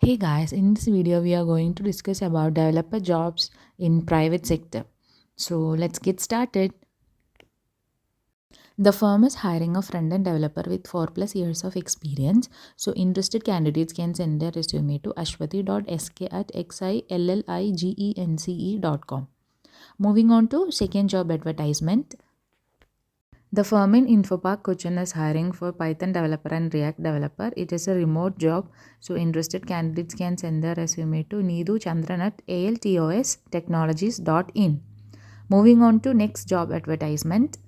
Hey guys, in this video we are going to discuss about developer jobs in private sector. So let's get started. The firm is hiring a front-end developer with 4 plus years of experience. So interested candidates can send their resume to ashwati.sk@xilligence.com. Moving on to second job advertisement. The firm in Infopark, Kochi is hiring for Python developer and React developer. It is a remote job, so interested candidates can send their resume to Needu Chandran at altostechnologies.in. Moving on to next job advertisement.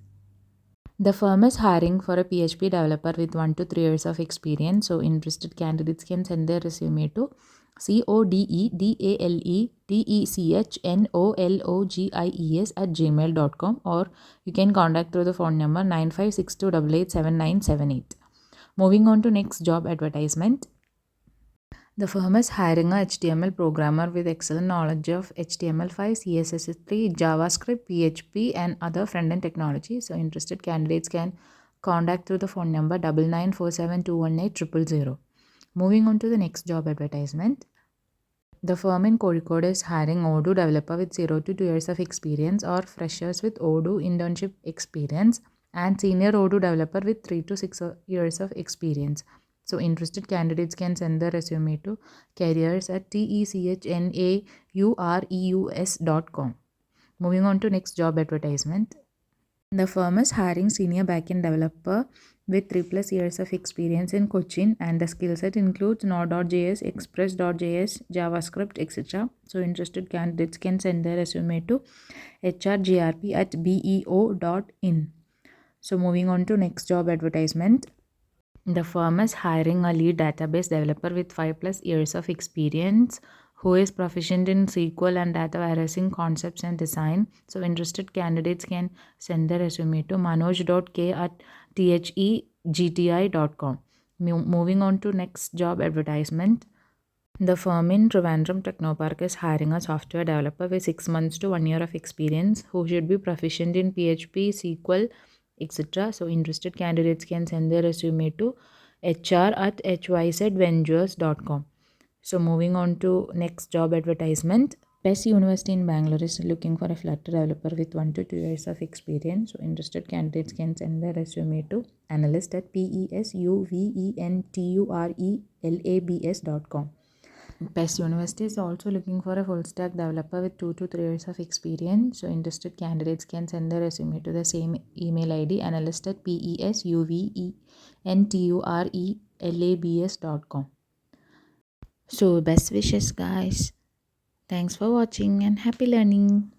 The firm is hiring for a PHP developer with 1 to 3 years of experience. So interested candidates can send their resume to codedale@gmail.com, or you can contact through the phone number 9562887978. Moving on to next job advertisement. The firm is hiring a HTML programmer with excellent knowledge of HTML5, CSS3, JavaScript, PHP, and other front-end technology. So interested candidates can contact through the phone number 9947218000. Moving on to the next job advertisement. The firm in Kochi is hiring Odoo developer with 0 to 2 years of experience, or freshers with Odoo internship experience, and senior Odoo developer with 3 to 6 years of experience. So interested candidates can send their resume to careers@technaurus.com. Moving on to next job advertisement. The firm is hiring senior backend developer with 3 plus years of experience in Cochin, and the skill set includes Node.js, Express.js, JavaScript, etc. So interested candidates can send their resume to hrgrp@beo.in. So moving on to next job advertisement. The firm is hiring a lead database developer with 5 plus years of experience who is proficient in SQL and data warehousing concepts and design. So interested candidates can send their resume to manoj.k@thegti.com. Moving on to next job advertisement. The firm in Trivandrum Technopark is hiring a software developer with 6 months to 1 year of experience who should be proficient in PHP, SQL, etc. So interested candidates can send their resume to hr@hyzventures.com. So moving on to next job advertisement. PES University in Bangalore is looking for a Flutter developer with 1 to 2 years of experience. So interested candidates can send their resume to analyst@pesuventurelabs.com. PES University is also looking for a full stack developer with 2 to 3 years of experience. So interested candidates can send their resume to the same email ID, analyst@pesuventurelabs.com. So best wishes guys. Thanks for watching and happy learning.